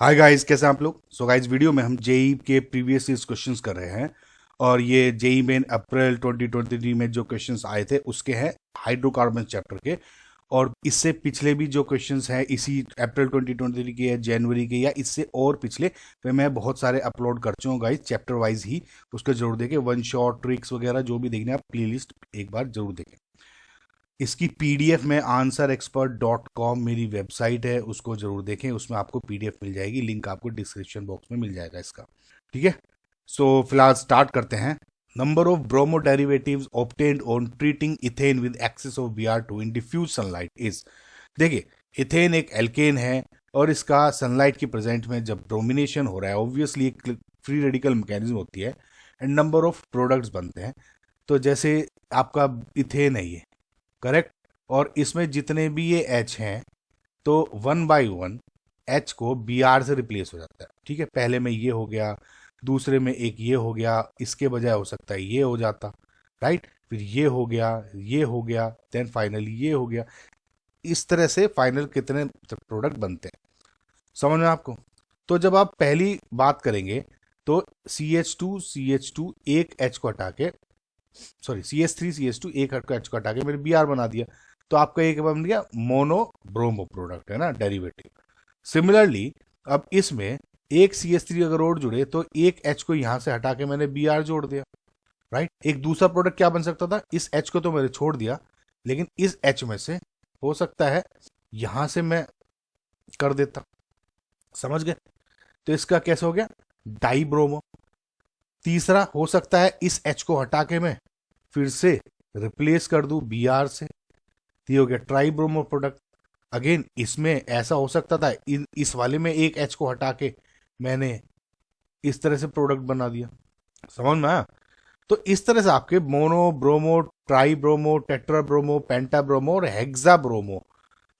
Hi guys, कैसे हैं आप लोग। सो गाइस, वीडियो में हम जेई के प्रीवियस ईयर क्वेश्चंस कर रहे हैं और ये जेई मेन अप्रैल 2023 में जो क्वेश्चंस आए थे उसके हैं हाइड्रोकार्बन चैप्टर के। और इससे पिछले भी जो क्वेश्चंस हैं इसी अप्रैल 2023 के या जनवरी के या इससे और पिछले पे मैं बहुत सारे अपलोड कर चुका हूँ गाइस, चैप्टर वाइज ही। उसको जरूर देखें, वन शॉट ट्रिक्स वगैरह जो भी देखने आप प्लेलिस्ट एक बार जरूर देखें। इसकी पीडीएफ में answerexpert.com मेरी वेबसाइट है, उसको जरूर देखें। उसमें आपको पीडीएफ मिल जाएगी, लिंक आपको डिस्क्रिप्शन बॉक्स में मिल जाएगा इसका। ठीक है, सो फिलहाल स्टार्ट करते हैं। Number of bromo derivatives obtained on treating ethane with excess of Br2 in diffuse sunlight is. देखिए, इथेन एक एल्केन है और इसका सनलाइट की प्रेजेंट में जब डोमिनेशन हो रहा है, ऑब्वियसली एक फ्री रेडिकल मैकेनिज्म होती है एंड नंबर ऑफ प्रोडक्ट्स बनते हैं। तो जैसे आपका इथेन है ये, करेक्ट, और इसमें जितने भी ये एच हैं तो 1/1 एच को Br से रिप्लेस हो जाता है। ठीक है, पहले में ये हो गया, दूसरे में एक ये हो गया, इसके बजाय हो सकता है ये हो जाता, राइट, फिर ये हो गया, ये हो गया, देन फाइनली ये हो गया। इस तरह से फाइनल कितने प्रोडक्ट बनते हैं, समझ में आपको। तो जब आप पहली बात करेंगे तो CH2 एक एच को हटा के, सॉरी CH3 एक एच को हटा के मेरे Br बना दिया, तो आपका एक बन गया मोनो ब्रोमो प्रोडक्ट, है ना, डेरिवेटिव। सिमिलरली अब इसमें एक CH3 अगर और जुड़े तो एक एच को यहां से हटा के मैंने Br जोड़ दिया, राइट। एक दूसरा प्रोडक्ट क्या बन सकता था, इस एच को तो मैंने छोड़ दिया, लेकिन इस एच में से हो सकता है यहां से मैं कर देता, समझ गए। तो इसका कैसे हो गया, डाई ब्रोमो। तीसरा हो सकता है इस एच को हटा के मैं फिर से रिप्लेस कर दूं Br से, तो ये हो गया ट्राई ब्रोमो प्रोडक्ट। अगेन इसमें ऐसा हो सकता था इस वाले में एक एच को हटा के मैंने इस तरह से प्रोडक्ट बना दिया, समझ में आया। तो इस तरह से आपके mono bromo, tri bromo, tetra bromo, penta bromo और हेक्सा ब्रोमो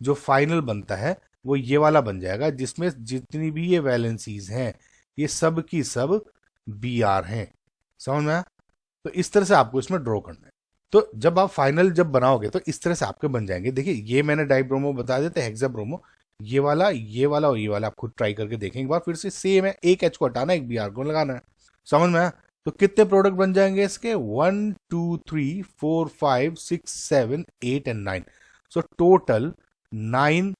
जो फाइनल बनता है वो ये वाला बन जाएगा, जिसमें जितनी भी ये वैलेंसीज हैं ये सब की सब Br हैं, समझ में आया। तो इस तरह से आपको इसमें ड्रॉ करना है। तो जब आप फाइनल जब बनाओगे तो इस तरह से आपके बन जाएंगे। देखिए, ये मैंने डाइब्रोमो बता देते, हेक्सा ब्रोमो, ये वाला, ये वाला और ये वाला आप खुद ट्राई करके देखें एक बार। फिर से सेम है, एक एच को हटाना, एक Br को लगाना है, समझ में आया। तो कितने प्रोडक्ट बन जाएंगे इसके, 1 2 3 4 5 6 7 8 एंड 9। सो टोटल 9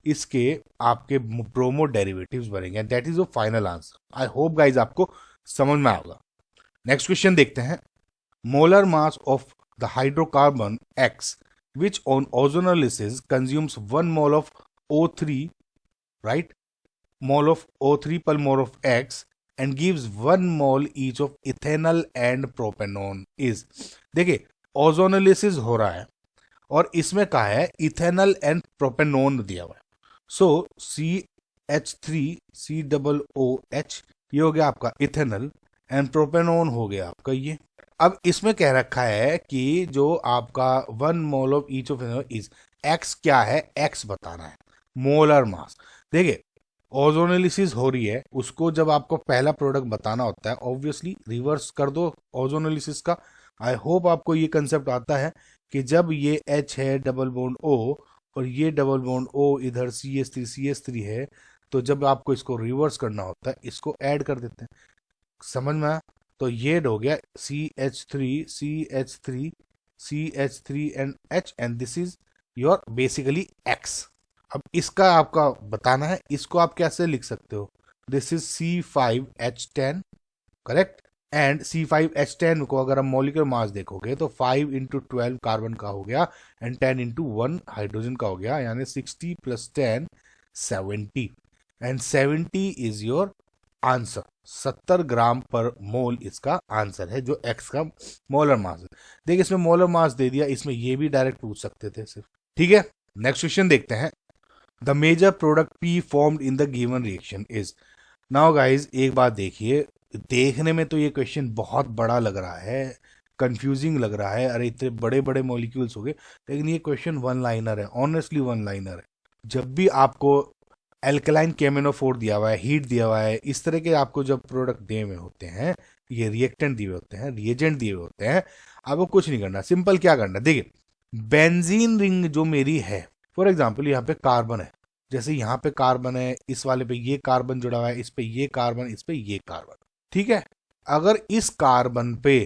इसके आपके ब्रोमो डेरिवेटिव्स बनेंगे। That is the final answer. I hope guys आपको समझ में आएगा। नेक्स्ट क्वेश्चन देखते हैं। Molar mass of the hydrocarbon X which on ozonolysis consumes 1 mole of O3, right, mole of O3 per mole of X and gives 1 mole each of ethanol and propanol is। देखिए, ozonolysis हो रहा है और इसमें कहा है ethanol and propanone दिया हुआ है। सो CH3COOH ये हो गया आपका इथेनॉल एंड प्रोपेनोन हो गया आपका ये। अब इसमें कह रखा है कि जो आपका 1 mole of each of is x, क्या है एक्स बताना है, मोलर मास। देखिए, ओजोनोलिसिस हो रही है, उसको जब आपको पहला प्रोडक्ट बताना होता है ऑब्वियसली रिवर्स कर दो ओजोनोलिसिस का। आई होप आपको ये कंसेप्ट आता है कि जब ये H है डबल बॉन्ड O और ये डबल बॉन्ड O इधर CH3 है, तो जब आपको इसको रिवर्स करना होता है इसको ऐड कर देते हैं, समझ में आया। तो ये हो गया CH3 and H and this is your basically X। अब इसका आपका बताना है, इसको आप कैसे लिख सकते हो, this is C5H10, correct. And C5H10 को अगर हम मॉलिक्यूलर मास देखोगे तो 5 × 12 कार्बन का हो गया एंड 10 × 1 हाइड्रोजन का हो गया, यानी 60 + 10 70 एंड 70 इज योर आंसर। 70 ग्राम पर मोल इसका आंसर है, जो एक्स का मोलर मास है। देखिए, इसमें मोलर मास दे दिया, इसमें ये भी डायरेक्ट पूछ सकते थे सिर्फ। ठीक है, नेक्स्ट क्वेश्चन देखते हैं। The major product P formed in the given reaction is. Now guys, एक बात देखिए, देखने में तो ये क्वेश्चन बहुत बड़ा लग रहा है, कंफ्यूजिंग लग रहा है, अरे इतने बड़े बड़े मॉलिक्यूल्स हो गए, लेकिन ये क्वेश्चन वन लाइनर है, ऑनेस्टली वन लाइनर है। जब भी आपको एल्कलाइन केमिनोफोर दिया हुआ है, हीट दिया हुआ है, इस तरह के आपको जब प्रोडक्ट दिए हुए होते हैं, ये रिएक्टेंट दिए हुए होते हैं, रिएजेंट दिए हुए होते हैं, आपको कुछ नहीं करना, सिंपल क्या करना, देखिए बेंजीन रिंग जो मेरी है, फॉर एग्जांपल यहाँ पे कार्बन है, जैसे यहाँ पे कार्बन है, इस वाले पे ये कार्बन जुड़ा हुआ है, इस पे ये कार्बन, इस पे ये कार्बन, ठीक है। अगर इस कार्बन पे,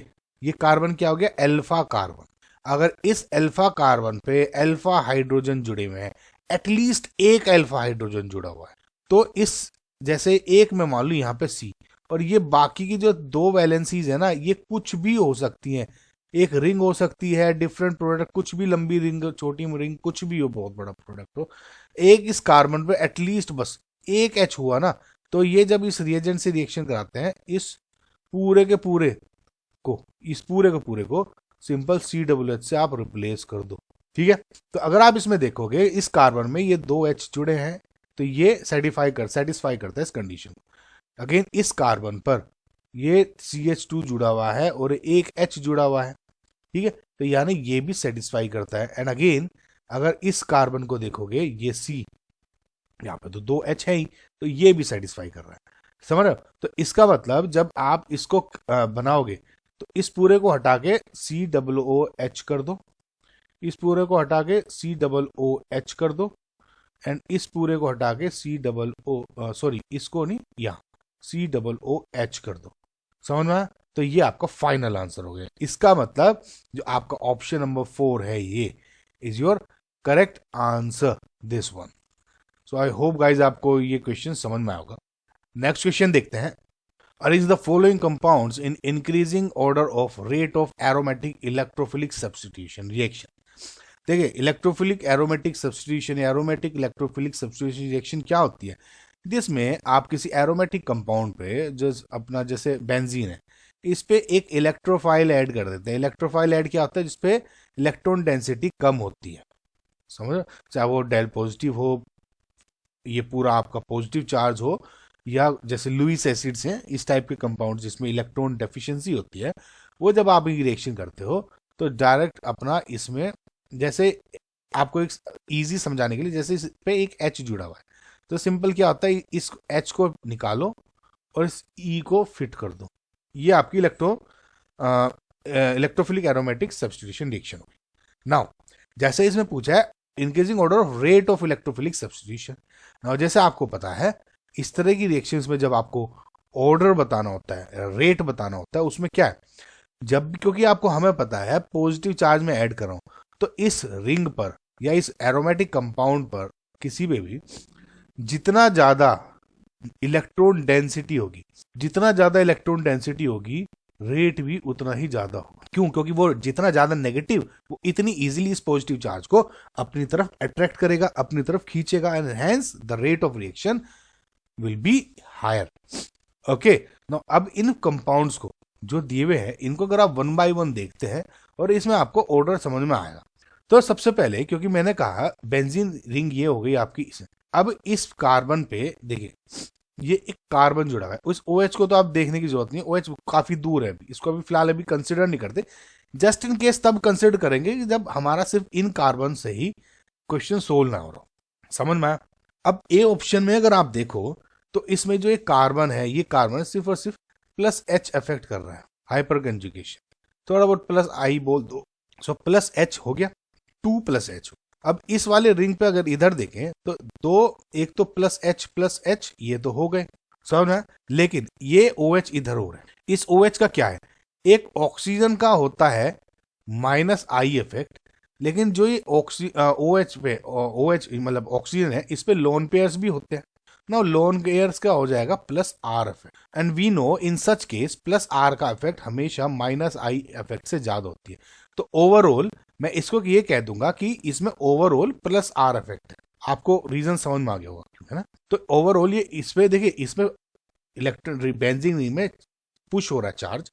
ये कार्बन क्या हो गया, अल्फा कार्बन, अगर इस अल्फा कार्बन पे अल्फा हाइड्रोजन जुड़े हुए हैं, एटलीस्ट एक अल्फा हाइड्रोजन जुड़ा हुआ है, तो इस, जैसे एक में मान लो यहाँ पे सी, और ये बाकी की जो दो वैलेंसीज है ना, ये कुछ भी हो सकती हैं, एक रिंग हो सकती है, डिफरेंट प्रोडक्ट, कुछ भी, लंबी रिंग, छोटी रिंग, कुछ भी हो, बहुत बड़ा प्रोडक्ट हो, एक इस कार्बन पे एटलीस्ट बस एक एच हुआ ना, तो ये जब इस रिएजेंट से रिएक्शन कराते हैं, इस पूरे के पूरे को, इस पूरे के पूरे को सिंपल COOH से आप रिप्लेस कर दो, ठीक है। तो अगर आप इसमें देखोगे, इस कार्बन में ये दो एच जुड़े हैं, तो ये सेटिस्फाई करता है इस कंडीशन को। अगेन इस कार्बन पर ये CH2 जुड़ा हुआ है और एक H जुड़ा हुआ है, ठीक है, तो यानी ये भी सेटिस्फाई करता है। एंड अगेन अगर इस कार्बन को देखोगे, ये C, यहाँ पे तो दो H है ही, तो ये भी सेटिस्फाई कर रहा है, समझ रहे हो। तो इसका मतलब जब आप इसको बनाओगे, तो इस पूरे को हटा के COOH कर दो, इस पूरे को हटा के COOH कर दो, एंड इस पूरे को हटा के सॉरी इसको नहीं, यहाँ COOH कर दो, समझ में आया? तो ये आपका फाइनल आंसर हो गया। इसका मतलब जो आपका ऑप्शन नंबर 4 है, ये is your correct answer, this one. So I hope guys आपको ये क्वेश्चन समझ में आएगा। नेक्स्ट क्वेश्चन देखते हैं। Arrange the following compounds in increasing order of rate of aromatic electrophilic substitution reaction. देखिए, इलेक्ट्रोफिलिक एरोमेटिक सब्स्टिट्यूशन या एरोमेटिक इलेक्ट्रोफिलिक सब्स्टिट्यूशन रिएक्शन क्या होती है, जिसमें आप किसी एरोमेटिक कंपाउंड पे, जो अपना जैसे बेंजीन है, इस पे एक इलेक्ट्रोफाइल ऐड कर देते हैं। इलेक्ट्रोफाइल ऐड क्या होता है, जिसपे इलेक्ट्रॉन डेंसिटी कम होती है, समझ, चाहे वो डेल पॉजिटिव हो, ये पूरा आपका पॉजिटिव चार्ज हो, या जैसे लुईस एसिड्स हैं, इस टाइप के कंपाउंड जिसमें इलेक्ट्रॉन डेफिशिएंसी होती है, वो जब आप रिएक्शन करते हो तो डायरेक्ट अपना इसमें, जैसे आपको एक इजी समझाने के लिए, जैसे इस पे एक H जुड़ा हुआ है, तो सिंपल क्या होता है, इस H को निकालो और इस E को फिट कर दो, ये आपकी इलेक्ट्रोफिलिक एरोमेटिक सब्स्टिट्यूशन रिएक्शन होगी। नाउ जैसे इसमें पूछा है increasing order of rate of electrophilic substitution, now जैसे आपको पता है, इस तरह की रिएक्शंस में जब आपको ऑर्डर बताना होता है, रेट बताना होता है, उसमें क्या है, जब, क्योंकि आपको, हमें पता है पॉजिटिव चार्ज में ऐड कर रहा हूं, तो इस रिंग पर या इस एरोमेटिक कंपाउंड पर किसी पे भी जितना ज्यादा इलेक्ट्रॉन डेंसिटी होगी, जितना ज्यादा इलेक्ट्रॉन डेंसिटी होगी, रेट भी उतना ही ज्यादा होगा। क्यों? क्योंकि वो जितना ज्यादा नेगेटिव, वो इतनी इजीली इस पॉजिटिव चार्ज को अपनी तरफ अट्रैक्ट करेगा, अपनी तरफ खींचेगा, and hence the rate of reaction will be higher. Okay, now अब इन कंपाउंड्स को जो दिए हुए हैं, इनको अगर आप 1 बाय 1 देखते हैं और इसमें आपको ऑर्डर समझ में आएगा। तो सबसे पहले, क्योंकि मैंने कहा बेंजीन रिंग ये हो गई आपकी इसे, अब इस कार्बन पे देखिए, ये एक कार्बन जुड़ा हुआ है, उस OH को तो आप देखने की जरूरत नहीं है, OH काफी दूर है अभी, इसको अभी फिलहाल अभी कंसिडर नहीं करते, जस्ट इन केस तब कंसिडर करेंगे कि जब हमारा सिर्फ इन कार्बन से ही क्वेश्चन सोल्व ना हो रहा, समझ में आया। अब ए ऑप्शन में अगर आप देखो, तो इसमें जो एक कार्बन है, ये कार्बन सिर्फ और सिर्फ +H इफेक्ट कर रहा है, हाइपर कंजुगेशन, थोड़ा बहुत +I बोल दो, सो +H हो गया, 2+H। अब इस वाले रिंग पे अगर इधर देखें, तो दो, एक तो +H ये तो हो गए, समझ में, लेकिन ये OH इधर हो रहा है। इस OH का क्या है, एक ऑक्सीजन का होता है -I इफेक्ट, लेकिन जो ये OH पे, OH मतलब ऑक्सीजन है, इस पे लोन पेयर्स भी होते हैं ना, लोन पेयर्स का हो जाएगा +R effect, and we know in such case +R का इफेक्ट हमेशा -I इफेक्ट से ज्यादा होती है। तो ओवरऑल मैं इसको ये कह दूंगा कि इसमें ओवरऑल +R इफेक्ट है। आपको रीजन समझ में आ गया होगा, है ना। तो ओवरऑल ये इसमें देखिए, इसमें इलेक्ट्रॉन बेंजीन रिंग में पुश हो रहा है चार्ज,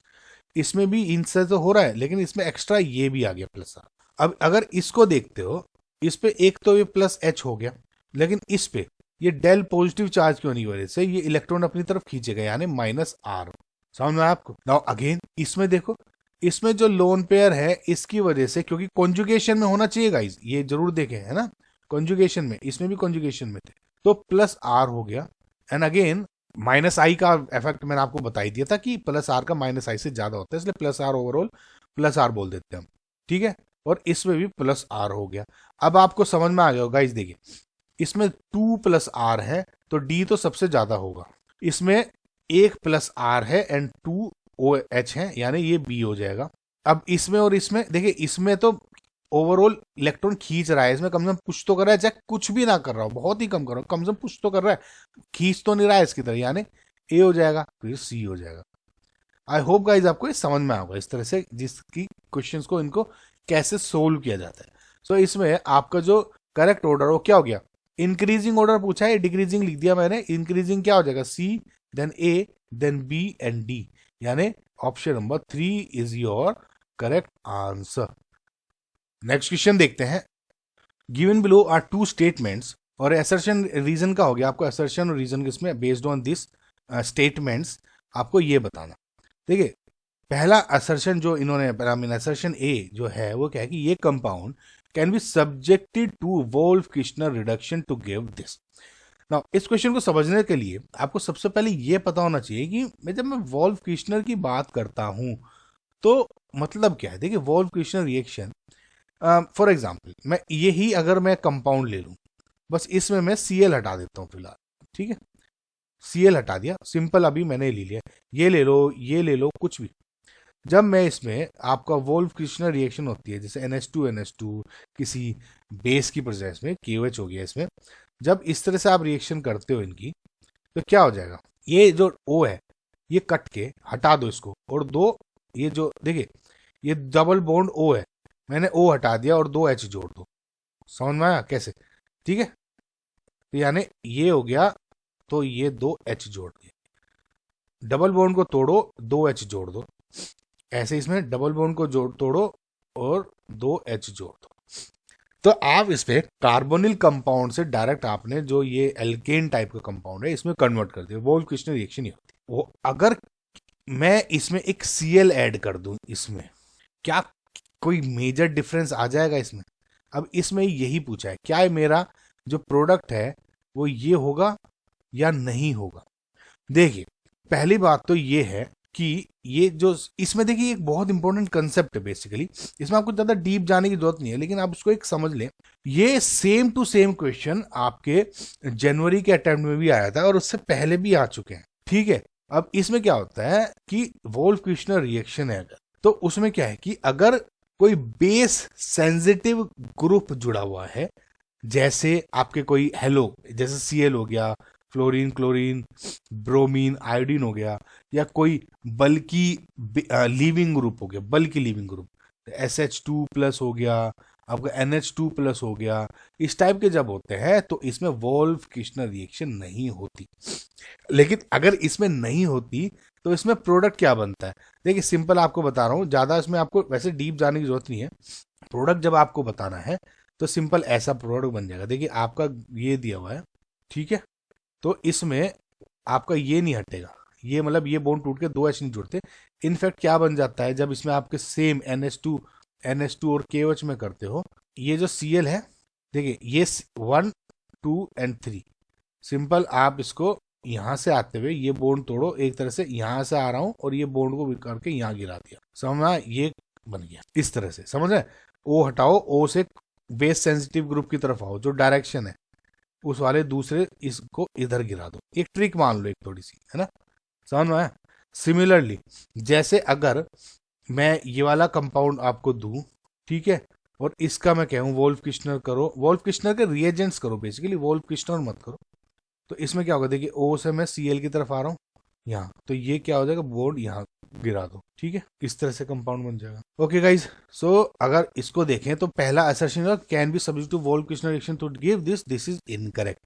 इसमें भी इनसे तो हो रहा है, लेकिन इसमें एक्स्ट्रा ये भी आ गया +R। अब अगर इसको देखते हो, इस पे एक तो ये +H हो गया, लेकिन इस पे ये डेल पॉजिटिव चार्ज की होने की वजह से ये इलेक्ट्रॉन अपनी तरफ खींचेगा, यानी -R। समझ में आपको। नाउ अगेन इसमें देखो, इसमें जो लोन पेयर है, इसकी वजह से, क्योंकि कॉन्जुगेशन में होना चाहिए गाइस, ये जरूर देखें, है ना, कॉन्जुगेशन में, इसमें भी कॉन्जुगेशन में थे, तो +R हो गया, एंड अगेन -I का इफेक्ट मैंने आपको बता ही दिया था कि +R का -I से ज्यादा होता है, इसलिए +R ओवरऑल +R बोल देते हैं हम, ठीक है। और इसमें भी +R हो गया। अब आपको समझ में आ गया गाइस, देखिए इसमें 2 प्लस आर है तो डी तो सबसे ज्यादा होगा। इसमें 1 प्लस आर है एंड 2 ओ एच है, यानी ये बी हो जाएगा। अब इसमें और इसमें देखिए, इसमें तो ओवरऑल इलेक्ट्रॉन खींच रहा है, इसमें कम से कम कुछ तो कर रहा है, चाहे कुछ भी ना कर रहा हो, बहुत ही कम कर रहा हो, कम से कम कुछ तो कर रहा है, खींच तो नहीं रहा है इसकी तरह, यानी ए हो जाएगा, फिर सी हो जाएगा। आई होप गाइज आपको ये समझ में आएगा इस तरह से जिसकी क्वेश्चंस को इनको कैसे सोल्व किया जाता है। सो इसमें आपका जो करेक्ट ऑर्डर हो क्या हो गया, इंक्रीजिंग ऑर्डर पूछा है, डिक्रीजिंग लिख दिया मैंने, इंक्रीजिंग क्या हो जाएगा, C then A then B and D, यानी option number 3 is your correct answer. Next question देखते हैं। गिवन बिलो आर 2 स्टेटमेंट्स, और असर्शन रीजन का हो गया आपको, असर्शन और रीजन किसमें, बेस्ड ऑन दिस स्टेटमेंट्स आपको ये बताना। देखिए पहला असर्शन जो इन्होंने, आई मीन असर्शन ए जो है वो क्या है कि ये compound can be subjected to Wolff Kishner reduction to give this. Now इस क्वेश्चन को समझने के लिए आपको सबसे पहले ये पता होना चाहिए कि जब मैं वोल्फ-किर्चनर की बात करता हूं तो मतलब क्या है। देखिए वोल्फ-किर्चनर रिएक्शन, फॉर एग्जाम्पल मैं यही अगर मैं कंपाउंड ले लूं, बस इसमें मैं Cl हटा देता हूं फिलहाल, ठीक है, Cl हटा दिया, सिंपल अभी मैंने ले लिया, ये ले लो, ये ले लो, कुछ भी। जब मैं इसमें आपका वोल्फ-किर्चनर रिएक्शन होती है, जैसे NH2 किसी बेस की प्रेजेंस में, KOH हो गया इसमें, जब इस तरह से आप रिएक्शन करते हो इनकी, तो क्या हो जाएगा, ये जो O है ये कट के हटा दो इसको, और दो ये जो देखिए ये डबल बॉन्ड O है, मैंने O हटा दिया और 2 H जोड़ दो, समझ में आया कैसे, ठीक है। तो यानी ये हो गया, तो ये 2 H जोड़ दिए, डबल बॉन्ड को तोड़ो 2 H जोड़ दो, ऐसे इसमें डबल बॉन्ड को तोड़ो और 2 H जोड़ दो। तो आप इस पे कार्बोनिल कंपाउंड से डायरेक्ट आपने जो ये एल्केन टाइप का कंपाउंड है इसमें कन्वर्ट कर दिया, वोल्फ-किर्चनर रिएक्शन ही होती है वो। अगर मैं इसमें एक Cl ऐड कर दूं, इसमें क्या कोई मेजर डिफरेंस आ जाएगा इसमें? अब इसमें यही पूछा है, क्या मेरा जो प्रोडक्ट है वो ये होगा या नहीं होगा। देखिए पहली बात तो ये है कि ये जो इसमें देखिए एक बहुत इंपॉर्टेंट कंसेप्ट है बेसिकली, इसमें आपको ज्यादा डीप जाने की जरूरत नहीं है, लेकिन आप उसको एक समझ लें। ये सेम टू सेम क्वेश्चन आपके जनवरी के अटेम्प्ट में भी आया था और उससे पहले भी आ चुके हैं, ठीक है। अब इसमें क्या होता है कि वोल्फ-किर्चनर रिएक्शन है अगर, तो उसमें क्या है कि अगर कोई बेस सेंसिटिव ग्रुप जुड़ा हुआ है, जैसे आपके कोई हेलो, जैसे Cl हो गया, फ्लोरीन, क्लोरीन, ब्रोमीन, आयोडीन हो गया, या कोई बल्कि लीविंग ग्रुप हो गया, बल्कि लीविंग ग्रुप, SH2 प्लस हो गया, आपका NH2 प्लस हो गया, इस टाइप के जब होते हैं तो इसमें वोल्फ-किर्चनर रिएक्शन नहीं होती। लेकिन अगर इसमें नहीं होती तो इसमें प्रोडक्ट क्या बनता है, देखिए सिंपल आपको बता रहा हूँ, ज्यादा इसमें आपको वैसे डीप जाने की जरूरत नहीं है। प्रोडक्ट जब आपको बताना है तो सिंपल ऐसा प्रोडक्ट बन जाएगा। देखिए आपका ये दिया हुआ है, ठीक है, तो इसमें आपका ये नहीं हटेगा, ये मतलब ये बॉन्ड टूट के 2 H नहीं जुड़ते। इनफैक्ट क्या बन जाता है जब इसमें आपके सेम NH2 और KOH में करते हो, ये जो Cl है, देखिए ये 1 2 एंड 3, सिंपल आप इसको यहां से आते हुए ये बॉन्ड तोड़ो, एक तरह से यहां से आ रहा हूं और ये बॉन्ड को करके यहां गिरा दिया, समझ, ये बन गया इस तरह से, समझ रहे। O हटाओ, O से बेस सेंसिटिव ग्रुप की तरफ आओ, जो डायरेक्शन है उस वाले दूसरे इसको इधर गिरा दो, एक ट्रिक मान लो एक थोड़ी सी, है ना, समझ में आया। सिमिलरली जैसे अगर मैं ये वाला कंपाउंड आपको दूं, ठीक है, और इसका मैं कहूं वोल्फ-किर्चनर करो, वोल्फ-किर्चनर के रिएजेंट्स करो, बेसिकली वोल्फ-किर्चनर मत करो, तो इसमें क्या होगा, देखिए O से मैं Cl की तरफ आ रहा हूं यहाँ, तो ये क्या हो जाएगा, बॉन्ड यहाँ गिरा दो, ठीक है, इस तरह से कंपाउंड बन जाएगा। ओके गाइज, सो अगर इसको देखें तो पहला assertion can be subject to Wolff Kishner reaction to give this is incorrect.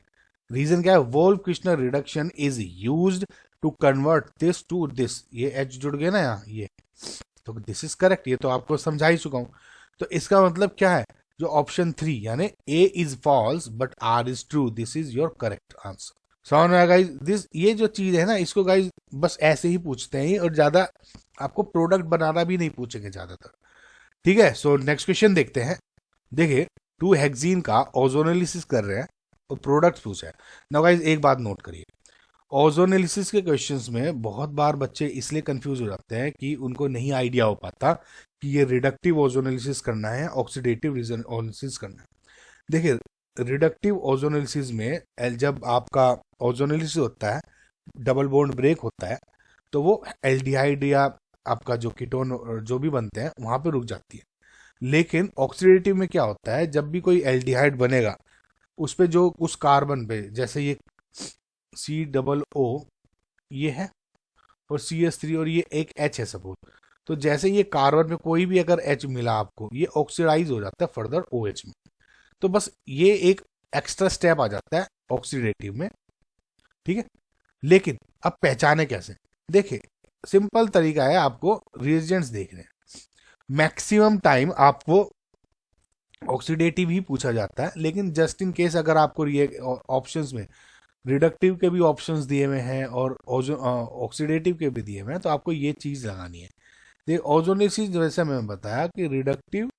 Reason क्या है, Wolff Kishner reduction is used to convert this to this, ये H जुड़ गया ना यहाँ, ये तो दिस इज करेक्ट, ये तो आपको समझा ही चुका हूं। तो इसका मतलब क्या है, जो ऑप्शन 3 यानी A is false but R is true, this is your correct answer. समझ में आया गाइज, दिस ये जो चीज है ना, इसको गाइज बस ऐसे ही पूछते हैं और ज्यादा आपको प्रोडक्ट बनाना भी नहीं पूछेंगे ज्यादातर, ठीक है। सो नेक्स्ट क्वेश्चन देखते हैं। देखिए 2 हेक्सीन का ओजोनोलिसिस कर रहे हैं और प्रोडक्ट पूछा है। नाउ गाइज एक बात नोट करिए, ओजोनोलिसिस के क्वेश्चंस में बहुत बार बच्चे इसलिए कंफ्यूज हो जाते हैं कि उनको नहीं आइडिया हो पाता कि ये रिडक्टिव ओजोनोलिसिस करना है, ऑक्सीडेटिव ओजोनोलिसिस करना है। देखिए रिडक्टिव ओजोनोलिसिस में जब आपका ओजोनोलिसिस होता है, डबल बॉन्ड ब्रेक होता है, तो वो एल्डिहाइड या आपका जो कीटोन जो भी बनते हैं वहां पे रुक जाती है। लेकिन ऑक्सीडेटिव में क्या होता है, जब भी कोई एल्डिहाइड बनेगा उस पे जो उस कार्बन पे, जैसे ये C O ये है और CH3 और ये एक H है सपोज, तो जैसे ये कार्बन पे कोई भी अगर H मिला आपको, ये ऑक्सीडाइज हो जाता है फर्दर OH में। तो बस ये एक एक्स्ट्रा स्टेप आ जाता है ऑक्सीडेटिव में, ठीक है। लेकिन अब पहचाने कैसे, देखिए सिंपल तरीका है, आपको रिएजेंट्स देखने हैं। मैक्सिमम टाइम आपको ऑक्सीडेटिव ही पूछा जाता है, लेकिन जस्ट इन केस अगर आपको ऑप्शंस में रिडक्टिव के भी ऑप्शंस दिए हुए हैं और ऑक्सीडेटिव के भी दिए हुए हैं, तो आपको ये चीज लगानी है। देखिए ओजोनोलिसिस जैसे मैंने बताया कि रिडक्टिव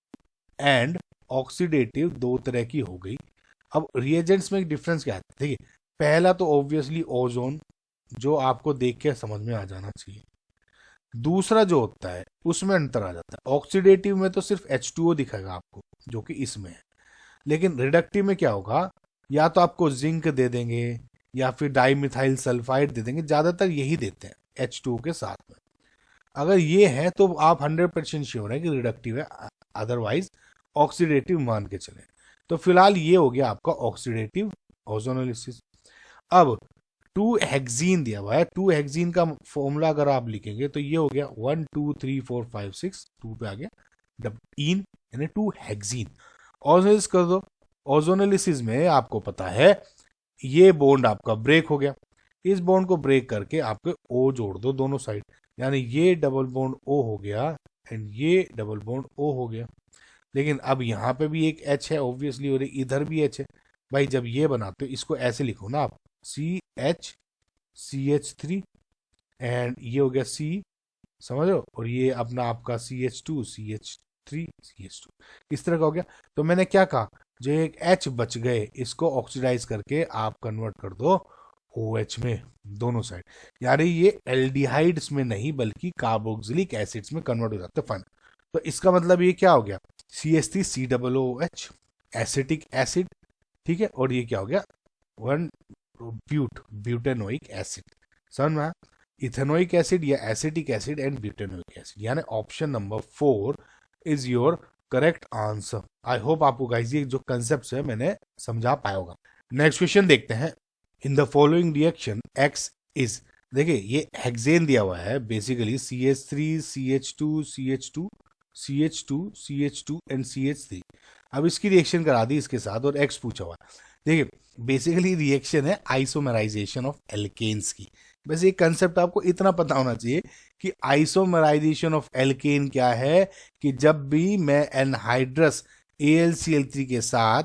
एंड ऑक्सीडेटिव दो तरह की हो गई। अब रिएजेंट्स में एक डिफरेंस क्या है, देखिए पहला तो ऑब्वियसली ओजोन, जो आपको देख के समझ में आ जाना चाहिए। दूसरा जो होता है उसमें अंतर आ जाता है, ऑक्सीडेटिव में तो सिर्फ H2O दिखेगा आपको, जो कि इसमें है। लेकिन रिडक्टिव में क्या होगा, या तो आपको जिंक दे देंगे या फिर डाइमिथाइल सल्फाइड दे देंगे, ज्यादातर यही देते हैं H2O के साथ में। अगर ये है तो आप 100% श्योर है कि रिडक्टिव है, अदरवाइज ऑक्सीडेटिव मान के चले। तो फिलहाल ये हो गया आपका ऑक्सीडेटिव ओजोनोलिसिस। अब 2 हेक्सीन दिया हुआ है, 2 हेक्सीन का फॉर्मूला अगर आप लिखेंगे तो ये हो गया 1 2 3 4 5 6, 2 पे आ गया इन, यानी 2 हेक्सीन। ओजोनोलिसिस कर दो, ओजोनोलिसिस में आपको पता है ये बॉन्ड आपका ब्रेक हो गया, इस बॉन्ड को ब्रेक करके आपके O जोड़ दो दोनों साइड, यानी ये डबल बॉन्ड O हो गया एंड ये डबल बॉन्ड O हो गया। लेकिन अब यहाँ पे भी एक H है ऑब्वियसली और इधर भी H है। भाई जब ये बनाते हो इसको ऐसे लिखो ना आप, CH3 एंड ये हो गया C, समझ लो, और ये अपना आपका CH2 CH3 CH2, इस तरह का हो गया। तो मैंने क्या कहा, जो एक H बच गए इसको ऑक्सीडाइज करके आप कन्वर्ट कर दो OH में दोनों साइड, यानी ये एल्डिहाइड्स में नहीं बल्कि कार्बोक्सिलिक एसिड्स में कन्वर्ट हो जाते हैं फाइन। तो इसका मतलब ये क्या हो गया, CH3 COOH एसिटिक एसिड, ठीक है, और ये क्या हो गया 1 ब्यूटेनोइक एसिड। समझ में, इथेनोइक एसिड या acetic acid and butanoic acid, यानी option number 4 is your correct answer. I hope आपको गाइस ये जो कंसेप्ट है मैंने समझा पाया होगा। नेक्स्ट क्वेश्चन देखते हैं, in the following reaction x is, देखिए ये हेक्सेन दिया हुआ है basically CH3 CH2 CH2 CH2 CH2 and CH3। अब इसकी रिएक्शन करा दी इसके साथ और एक्स पूछा हुआ है। देखिए बेसिकली रिएक्शन है आइसोमराइजेशन ऑफ एल्केन्स की। बस ये कंसेप्ट आपको इतना पता होना चाहिए कि आइसोमराइजेशन ऑफ एल्केन क्या है, कि जब भी मैं एनहाइड्रस AlCl3 के साथ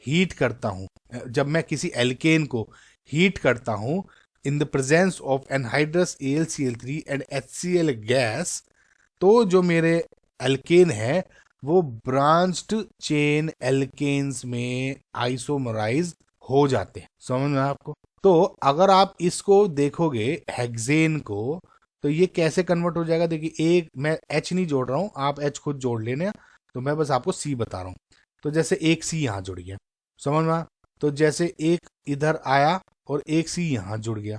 हीट करता हूं, जब मैं किसी एल्केन को हीट करता हूं in the presence of anhydrous AlCl3 and HCl gas, तो जो मेरे एल्केन है वो ब्रांच्ड चेन एल्केन्स में आइसोमराइज हो जाते हैं। समझ में आपको, तो अगर आप इसको देखोगे हेक्सेन को, तो ये कैसे कन्वर्ट हो जाएगा, देखिए एक मैं H नहीं जोड़ रहा हूं, आप H खुद जोड़ लेने, तो मैं बस आपको C बता रहा हूं। तो जैसे एक C यहां जुड़ गया, समझ में, तो जैसे एक इधर आया और एक C यहां जुड़ गया,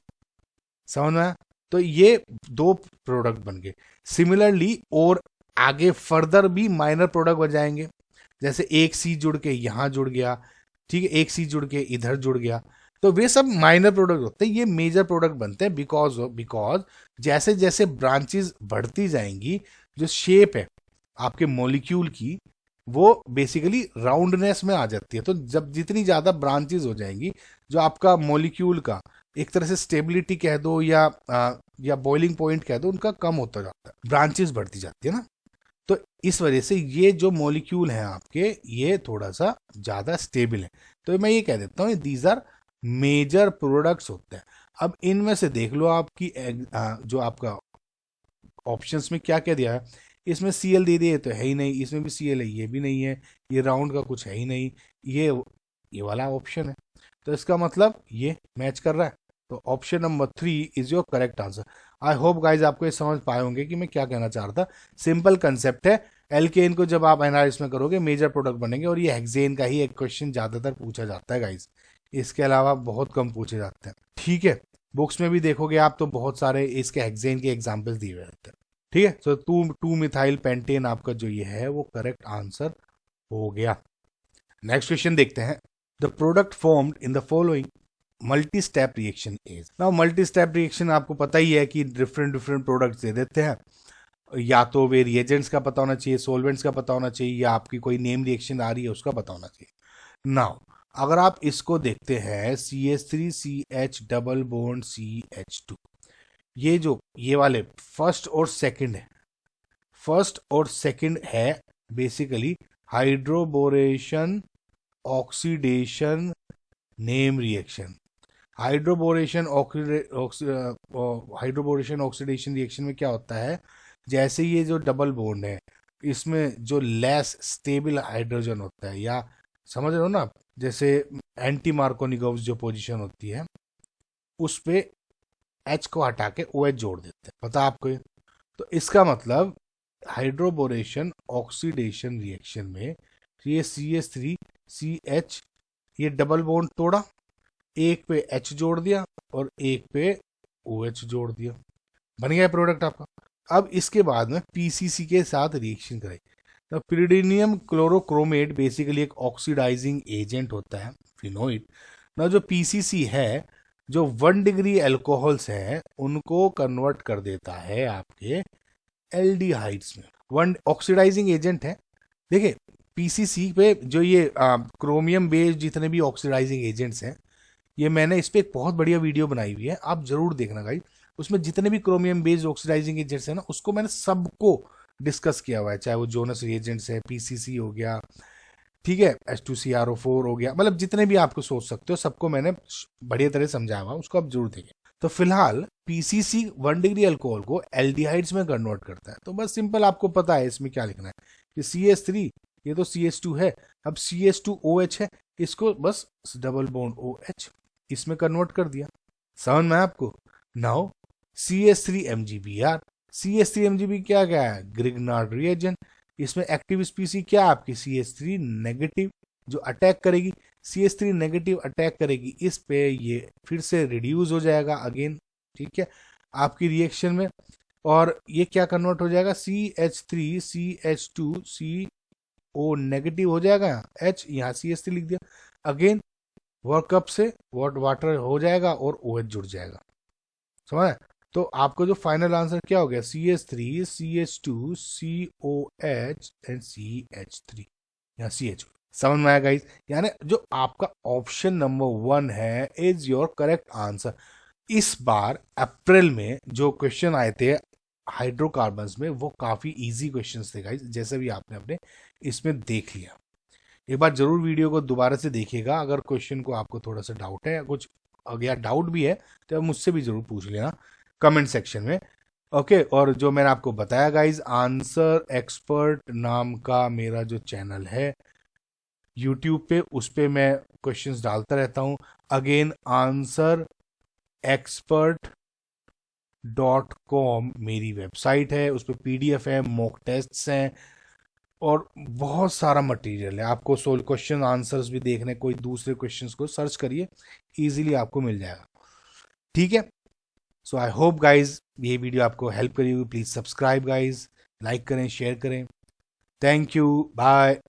समझ में, तो ये दो प्रोडक्ट बन गए। सिमिलरली और आगे फर्दर भी माइनर प्रोडक्ट बन जाएंगे, जैसे एक C जुड़ के यहां जुड़ गया, ठीक है, एक C जुड़ के इधर जुड़ गया, तो वे सब माइनर प्रोडक्ट होते हैं, ये मेजर प्रोडक्ट बनते हैं बिकॉज जैसे जैसे ब्रांचेस बढ़ती जाएंगी, जो शेप है आपके मॉलिक्यूल की वो बेसिकली राउंडनेस में आ जाती है। तो जब जितनी ज्यादा ब्रांचेस हो जाएंगी, जो आपका मॉलिक्यूल का एक तरह से स्टेबिलिटी कह दो या बॉइलिंग पॉइंट कह दो, उनका कम होता जाता है, ब्रांचेस बढ़ती जाती है ना। तो इस वजह से ये जो मॉलिक्यूल हैं आपके, ये थोड़ा सा ज्यादा स्टेबल है। तो मैं ये कह देता हूँ दीज आर मेजर प्रोडक्ट्स होते हैं। अब इनमें से देख लो आपकी जो आपका ऑप्शंस में क्या क्या दिया है, इसमें Cl दे दिए तो है ही नहीं, इसमें भी Cl है, ये भी नहीं है, ये राउंड का कुछ है ही नहीं, ये वाला ऑप्शन है, तो इसका मतलब ये मैच कर रहा है। तो option number 3 is your correct answer. I hope guys आपको ये समझ पाए होंगे कि मैं क्या कहना चाह रहा था। सिंपल कंसेप्ट है, एल्केन को जब आप एनालिसिस में करोगे मेजर प्रोडक्ट बनेंगे, और ये हेक्सेन का ही एक क्वेश्चन ज़्यादातर पूछा जाता है गाइस, इसके अलावा बहुत कम पूछे जाते हैं। ठीक है, बुक्स में भी देखोगे आप तो बहुत सारे इसके हेक्सेन के एग्जाम्पल्स दिए हुए रहते हैं। ठीक है, तो टू मिथाइल पेंटेन आपका जो ये है वो करेक्ट आंसर हो गया। नेक्स्ट क्वेश्चन देखते हैं। The product formed in the following multi step reaction is. Now multi step reaction आपको पता ही है कि डिफरेंट डिफरेंट प्रोडक्ट्स दे देते हैं, या तो वे रिएजेंट्स का पता होना चाहिए, सोलवेंट्स का पता होना चाहिए, या आपकी कोई नेम रिएक्शन आ रही है उसका पता होना चाहिए। नाउ अगर आप इसको देखते हैं CH3CH डबल बॉन्ड CH2, ये वाले फर्स्ट और सेकंड है basically hydroboration oxidation name reaction. Hydroboration oxidation reaction में क्या होता है, जैसे ये जो डबल बॉन्ड है इसमें जो लेस स्टेबल हाइड्रोजन होता है, या समझ रहे हो ना आप, जैसे एंटी मार्कोनिकोव जो पोजीशन होती है उस पे H को हटा के OH जोड़ देते हैं, पता आपको ये? तो इसका मतलब हाइड्रोबोरेशन ऑक्सीडेशन रिएक्शन में ये CH3CH ये डबल बॉन्ड तोड़ा, एक पे H जोड़ दिया और एक पे OH जोड़ दिया, बन गया प्रोडक्ट आपका। अब इसके बाद में PCC के साथ रिएक्शन करें तो पिरिडीनियम क्लोरोक्रोमेट बेसिकली एक ऑक्सीडाइजिंग एजेंट होता है, फिनोइड ना। जो PCC है, जो 1 डिग्री एल्कोहल्स हैं उनको कन्वर्ट कर देता है आपके एल्डिहाइड्स में। वन ऑक्सीडाइजिंग एजेंट है। देखिए PCC पे जो ये क्रोमियम बेस्ड जितने भी ऑक्सीडाइजिंग एजेंट्स हैं, ये मैंने इस पे एक बहुत बढ़िया वीडियो बनाई हुई है, आप जरूर देखना गाइस। उसमें जितने भी क्रोमियम बेस्ड ऑक्सीडाइजिंग एजेंट्स हैं ना, उसको मैंने सबको डिस्कस किया हुआ है, चाहे वो जोनस रिएजेंट्स है, PCC हो गया, ठीक है, H2CrO4 हो गया, मतलब जितने भी आपको सोच सकते हो सबको मैंने बढ़िया तरह समझाया हुआ, उसको आप जरूर देखें। तो फिलहाल PCC 1 डिग्री अल्कोहल को एल्डिहाइड्स में कन्वर्ट करता है। तो बस सिंपल आपको पता है इसमें क्या लिखना है कि CH3 ये तो CH2 है, अब CH2OH है, इसको बस डबल बॉन्ड OH इसमें कन्वर्ट कर दिया। समझ में आपको? नाउ CH3MgBr, CH3MgB क्या क्या है, ग्रिग्नार्ड रिएजेंट। इसमें एक्टिव स्पीसी क्या है आपकी CH3 नेगेटिव, जो अटैक करेगी, CH3 नेगेटिव अटैक करेगी इस पे, ये फिर से रिड्यूस हो जाएगा अगेन, ठीक है, आपकी रिएक्शन में, और ये क्या कन्वर्ट हो जाएगा, CH3 CH2 CO नेगेटिव हो जाएगा, H यहाँ CH3 लिख दिया, अगेन वर्कअप से वाटर हो जाएगा और OH जुड़ जाएगा। समझ? तो आपको जो फाइनल आंसर क्या हो गया, CH3 CH2 COH and CH3 या CH। समझ में आया गाइस? यानी जो आपका ऑप्शन नंबर 1 है इज योर करेक्ट आंसर। इस बार अप्रैल में जो क्वेश्चन आए थे हाइड्रोकार्बन्स में वो काफी इजी क्वेश्चंस थे गाइस, जैसे भी आपने अपने इसमें देख लिया। एक बार जरूर वीडियो को दोबारा से देखिएगा, अगर क्वेश्चन को आपको थोड़ा सा डाउट है या कुछ अगर डाउट भी है तो मुझसे भी जरूर पूछ लेना कमेंट सेक्शन में। ओके, और जो मैंने आपको बताया गाइज, आंसर एक्सपर्ट नाम का मेरा जो चैनल है यूट्यूब पे, उस पे मैं क्वेश्चंस डालता रहता हूँ। अगेन आंसर एक्सपर्ट .com मेरी वेबसाइट है, उस पर PDF है, मॉक टेस्ट्स हैं और बहुत सारा मटेरियल है। आपको सोल क्वेश्चन आंसर्स भी देखने, कोई दूसरे क्वेश्चंस को सर्च करिए, इजीली आपको मिल जाएगा। ठीक है, सो आई होप गाइज ये वीडियो आपको हेल्प करी होगी। प्लीज सब्सक्राइब गाइज, लाइक करें, शेयर करें। Thank you, bye.